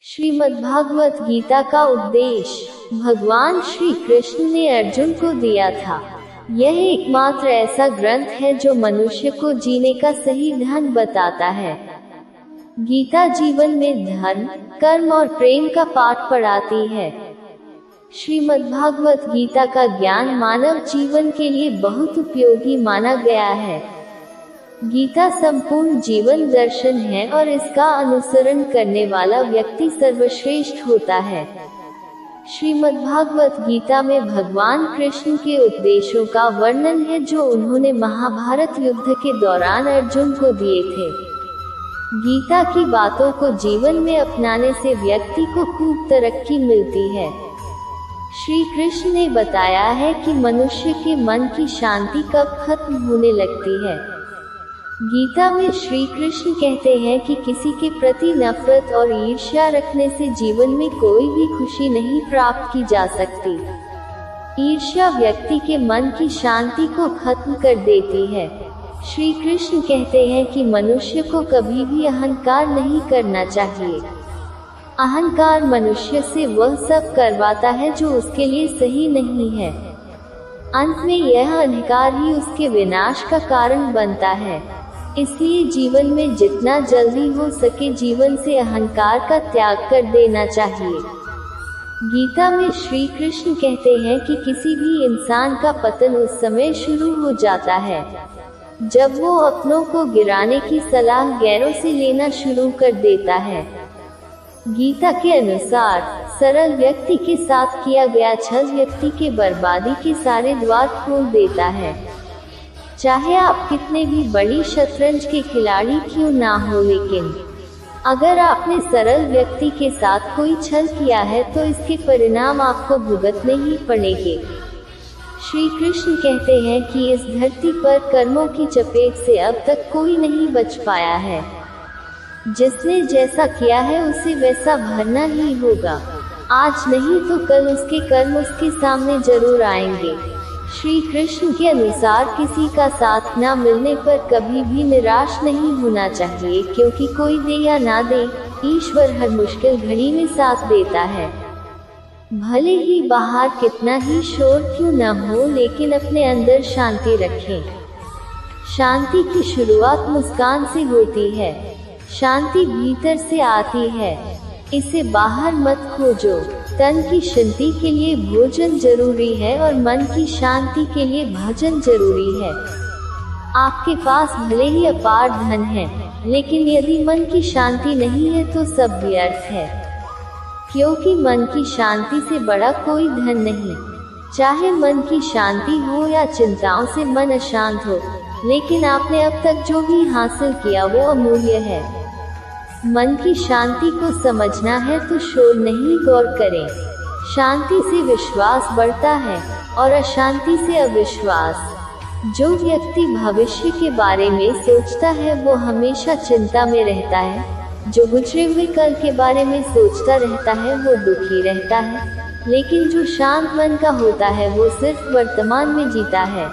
श्रीमद्भागवत गीता का उपदेश भगवान श्री कृष्ण ने अर्जुन को दिया था। यह एकमात्र ऐसा ग्रंथ है जो मनुष्य को जीने का सही ढंग बताता है। गीता जीवन में धर्म, कर्म और प्रेम का पाठ पढ़ाती है। श्रीमद्भागवत गीता का ज्ञान मानव जीवन के लिए बहुत उपयोगी माना गया है। गीता संपूर्ण जीवन दर्शन है और इसका अनुसरण करने वाला व्यक्ति सर्वश्रेष्ठ होता है। श्रीमद्भागवत गीता में भगवान कृष्ण के उपदेशों का वर्णन है जो उन्होंने महाभारत युद्ध के दौरान अर्जुन को दिए थे। गीता की बातों को जीवन में अपनाने से व्यक्ति को खूब तरक्की मिलती है। श्री कृष्ण ने बताया है कि मनुष्य के मन की शांति कब खत्म होने लगती है। गीता में श्री कृष्ण कहते हैं कि किसी के प्रति नफरत और ईर्ष्या रखने से जीवन में कोई भी खुशी नहीं प्राप्त की जा सकती। ईर्ष्या व्यक्ति के मन की शांति को खत्म कर देती है। श्री कृष्ण कहते हैं कि मनुष्य को कभी भी अहंकार नहीं करना चाहिए। अहंकार मनुष्य से वह सब करवाता है जो उसके लिए सही नहीं है। अंत में यह अहंकार ही उसके विनाश का कारण बनता है। इसलिए जीवन में जितना जल्दी हो सके जीवन से अहंकार का त्याग कर देना चाहिए। गीता में श्री कृष्ण कहते हैं कि किसी भी इंसान का पतन उस समय शुरू हो जाता है जब वो अपनों को गिराने की सलाह गैरों से लेना शुरू कर देता है। गीता के अनुसार सरल व्यक्ति के साथ किया गया छल व्यक्ति के बर्बादी के सारे द्वार खोल देता है। चाहे आप कितने भी बड़ी शतरंज के खिलाड़ी क्यों ना हो, लेकिन अगर आपने सरल व्यक्ति के साथ कोई छल किया है तो इसके परिणाम आपको भुगतने ही पड़ेंगे। श्री कृष्ण कहते हैं कि इस धरती पर कर्मों की चपेट से अब तक कोई नहीं बच पाया है। जिसने जैसा किया है उसे वैसा भरना ही होगा। आज नहीं तो कल उसके कर्म उसके सामने जरूर आएंगे। श्री कृष्ण के अनुसार किसी का साथ न मिलने पर कभी भी निराश नहीं होना चाहिए, क्योंकि कोई दे या ना दे, ईश्वर हर मुश्किल घड़ी में साथ देता है। भले ही बाहर कितना ही शोर क्यों न हो, लेकिन अपने अंदर शांति रखें। शांति की शुरुआत मुस्कान से होती है। शांति भीतर से आती है, इसे बाहर मत खोजो। तन की शांति के लिए भोजन जरूरी है और मन की शांति के लिए भजन जरूरी है। आपके पास भले ही अपार धन है, लेकिन यदि मन की शांति नहीं है तो सब व्यर्थ है, क्योंकि मन की शांति से बड़ा कोई धन नहीं। चाहे मन की शांति हो या चिंताओं से मन अशांत हो, लेकिन आपने अब तक जो भी हासिल किया वो अमूल्य है। मन की शांति को समझना है तो शोर नहीं, गौर करें। शांति से विश्वास बढ़ता है और अशांति से अविश्वास। जो व्यक्ति भविष्य के बारे में सोचता है वो हमेशा चिंता में रहता है। जो गुजरे हुए कल के बारे में सोचता रहता है वो दुखी रहता है। लेकिन जो शांत मन का होता है वो सिर्फ वर्तमान में जीता है।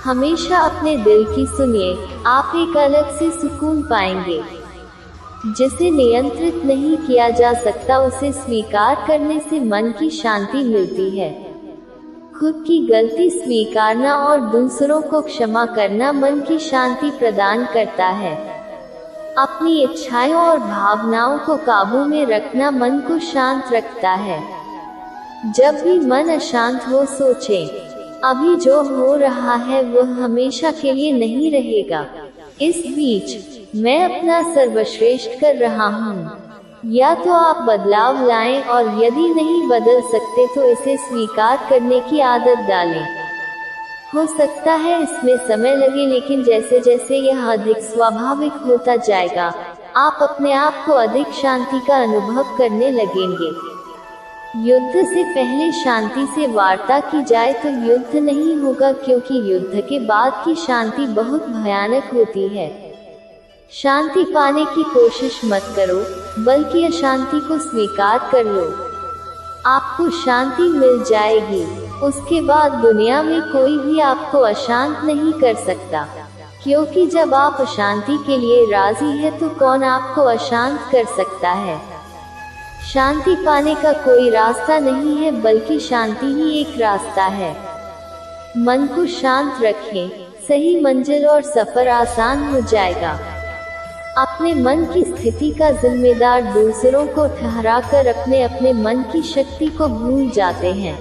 हमेशा अपने दिल की सुनिए, आप एक अलग से सुकून पाएंगे। जिसे नियंत्रित नहीं किया जा सकता उसे स्वीकार करने से मन की शांति मिलती है। खुद की गलती स्वीकारना और दूसरों को क्षमा करना मन की शांति प्रदान करता है। अपनी इच्छाओं और भावनाओं को काबू में रखना मन को शांत रखता है। जब भी मन अशांत हो सोचें, अभी जो हो रहा है वह हमेशा के लिए नहीं रहेगा। इस बीच मैं अपना सर्वश्रेष्ठ कर रहा हूँ। या तो आप बदलाव लाएं और यदि नहीं बदल सकते तो इसे स्वीकार करने की आदत डालें। हो सकता है इसमें समय लगे, लेकिन जैसे जैसे यह अधिक स्वाभाविक होता जाएगा आप अपने आप को अधिक शांति का अनुभव करने लगेंगे। युद्ध से पहले शांति से वार्ता की जाए तो युद्ध नहीं होगा, क्योंकि युद्ध के बाद की शांति बहुत भयानक होती है। शांति पाने की कोशिश मत करो, बल्कि अशांति को स्वीकार कर लो। आपको शांति मिल जाएगी। उसके बाद दुनिया में कोई भी आपको अशांत नहीं कर सकता, क्योंकि जब आप अशांति के लिए राजी है तो कौन आपको अशांत कर सकता है। शांति पाने का कोई रास्ता नहीं है, बल्कि शांति ही एक रास्ता है। मन को शांत रखें, सही मंजिल और सफर आसान हो जाएगा। अपने मन की स्थिति का जिम्मेदार दूसरों को ठहराकर अपने मन की शक्ति को भूल जाते हैं।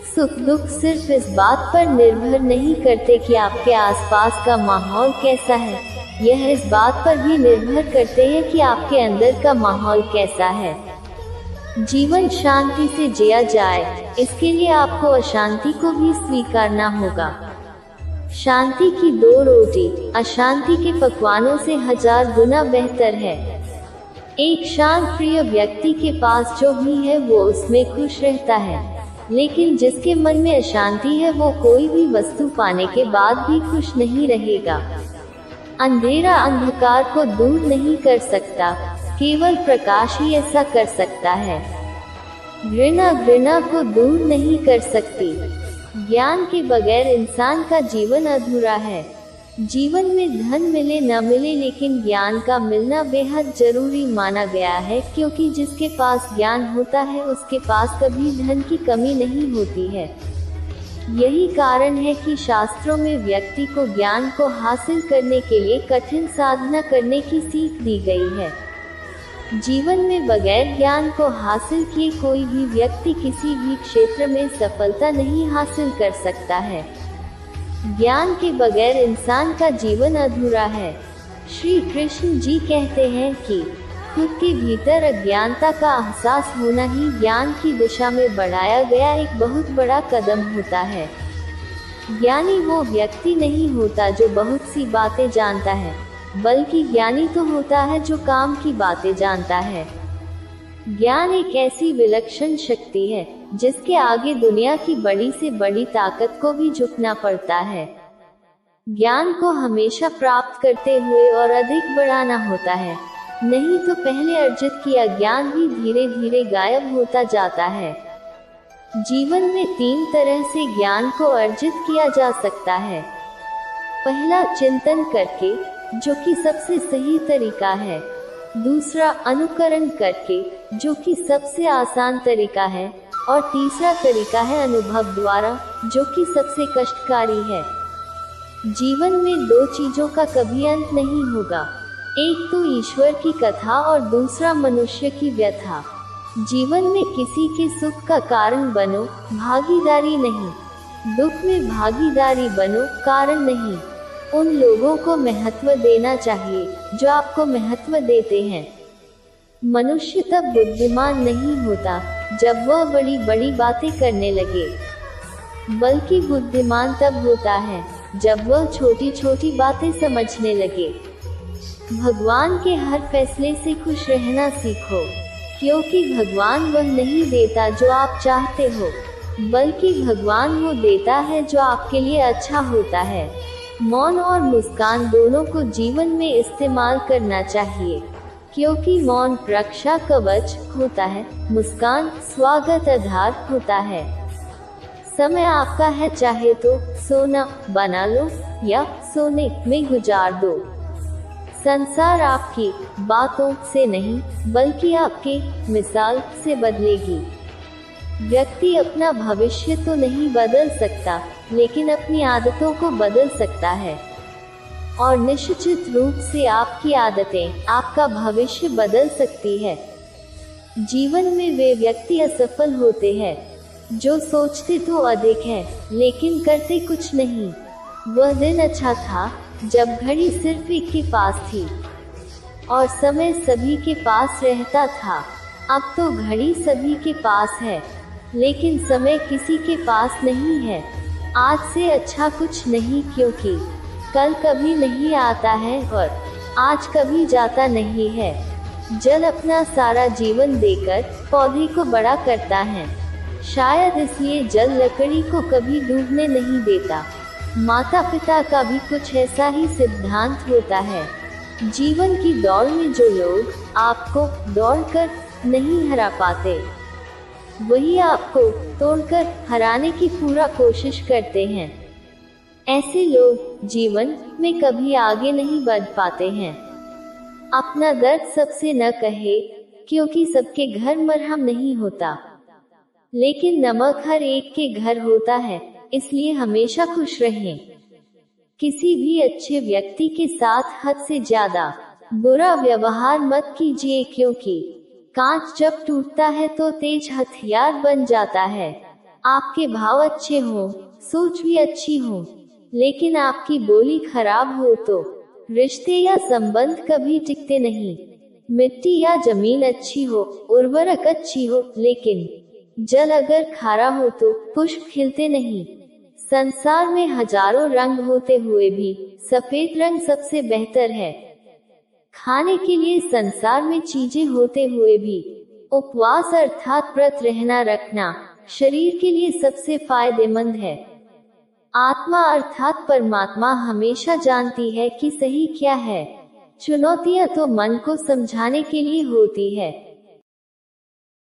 सुख दुख सिर्फ इस बात पर निर्भर नहीं करते कि आपके आसपास का माहौल कैसा है, यह इस बात पर भी निर्भर करते हैं कि आपके अंदर का माहौल कैसा है। जीवन शांति से जिया जाए, इसके लिए आपको अशांति को भी स्वीकारना होगा। शांति की 2 रोटी अशांति के पकवानों से 1000 गुना बेहतर है। एक शांत प्रिय व्यक्ति के पास जो भी है वो उसमें खुश रहता है, लेकिन जिसके मन में अशांति है वो कोई भी वस्तु पाने के बाद भी खुश नहीं रहेगा। अंधेरा अंधकार को दूर नहीं कर सकता, केवल प्रकाश ही ऐसा कर सकता है। घृणा घृणा को दूर नहीं कर सकती। ज्ञान के बगैर इंसान का जीवन अधूरा है। जीवन में धन मिले न मिले, लेकिन ज्ञान का मिलना बेहद जरूरी माना गया है, क्योंकि जिसके पास ज्ञान होता है उसके पास कभी धन की कमी नहीं होती है। यही कारण है कि शास्त्रों में व्यक्ति को ज्ञान को हासिल करने के लिए कठिन साधना करने की सीख दी गई है। जीवन में बगैर ज्ञान को हासिल किए कोई भी व्यक्ति किसी भी क्षेत्र में सफलता नहीं हासिल कर सकता है। ज्ञान के बगैर इंसान का जीवन अधूरा है। श्री कृष्ण जी कहते हैं कि खुद के भीतर अज्ञानता का एहसास होना ही ज्ञान की दिशा में बढ़ाया गया एक बहुत बड़ा कदम होता है। ज्ञानी वो व्यक्ति नहीं होता जो बहुत सी बातें जानता है, बल्कि ज्ञानी तो होता है जो काम की बातें जानता है। ज्ञान एक ऐसी विलक्षण शक्ति है जिसके आगे दुनिया की बड़ी से बड़ी ताकत को भी झुकना पड़ता है। ज्ञान को हमेशा प्राप्त करते हुए और अधिक बढ़ाना होता है, नहीं तो पहले अर्जित किया ज्ञान भी धीरे धीरे गायब होता जाता है। जीवन में 3 तरह से ज्ञान को अर्जित किया जा सकता है। पहला, चिंतन करके, जो कि सबसे सही तरीका है। दूसरा, अनुकरण करके, जो कि सबसे आसान तरीका है। और तीसरा तरीका है अनुभव द्वारा, जो कि सबसे कष्टकारी है। जीवन में 2 चीजों का कभी अंत नहीं होगा, एक तो ईश्वर की कथा और दूसरा मनुष्य की व्यथा। जीवन में किसी के सुख का कारण बनो, भागीदारी नहीं। दुख में भागीदारी बनो, कारण नहीं। उन लोगों को महत्व देना चाहिए जो आपको महत्व देते हैं। मनुष्य तब बुद्धिमान नहीं होता जब वह बड़ी बड़ी बातें करने लगे, बल्कि बुद्धिमान तब होता है जब वह छोटी छोटी बातें समझने लगे। भगवान के हर फैसले से खुश रहना सीखो, क्योंकि भगवान वह नहीं देता जो आप चाहते हो, बल्कि भगवान वो देता है जो आपके लिए अच्छा होता है। मौन और मुस्कान दोनों को जीवन में इस्तेमाल करना चाहिए, क्योंकि मौन रक्षा कवच होता है, मुस्कान स्वागत आधार होता है। समय आपका है, चाहे तो सोना बना लो या सोने में गुजार दो। संसार आपकी बातों से नहीं, बल्कि आपके मिसाल से बदलेगी। व्यक्ति अपना भविष्य तो नहीं बदल सकता, लेकिन अपनी आदतों को बदल सकता है। और निश्चित रूप से आपकी आदतें आपका भविष्य बदल सकती है। जीवन में वे व्यक्ति असफल होते हैं जो सोचते तो अधिक है, लेकिन करते कुछ नहीं। वह दिन अच्छा था जब घड़ी सिर्फ एक के पास थी और समय सभी के पास रहता था। अब तो घड़ी सभी के पास है, लेकिन समय किसी के पास नहीं है। आज से अच्छा कुछ नहीं, क्योंकि कल कभी नहीं आता है और आज कभी जाता नहीं है। जल अपना सारा जीवन देकर पौधे को बड़ा करता है, शायद इसलिए जल लकड़ी को कभी डूबने नहीं देता। माता पिता का भी कुछ ऐसा ही सिद्धांत होता है। जीवन की दौड़ में जो लोग आपको दौड़कर नहीं हरा पाते, वही आपको तोड़कर हराने की पूरा कोशिश करते हैं। ऐसे लोग जीवन में कभी आगे नहीं बढ़ पाते हैं। अपना दर्द सबसे न कहे, क्योंकि सबके घर मरहम नहीं होता, लेकिन नमक हर एक के घर होता है। इसलिए हमेशा खुश रहें। किसी भी अच्छे व्यक्ति के साथ हद से ज्यादा बुरा व्यवहार मत कीजिए, क्योंकि कांच जब टूटता है तो तेज हथियार बन जाता है। आपके भाव अच्छे हों, सोच भी अच्छी हो, लेकिन आपकी बोली खराब हो तो रिश्ते या संबंध कभी टिकते नहीं। मिट्टी या जमीन अच्छी हो, उर्वरक अच्छी हो, लेकिन जल अगर खारा हो तो पुष्प खिलते नहीं। संसार में हजारों रंग होते हुए भी सफेद रंग सबसे बेहतर है। खाने के लिए संसार में चीजें होते हुए भी उपवास अर्थात व्रत रहना रखना शरीर के लिए सबसे फायदेमंद है। आत्मा अर्थात परमात्मा हमेशा जानती है कि सही क्या है। चुनौतियां तो मन को समझाने के लिए होती है।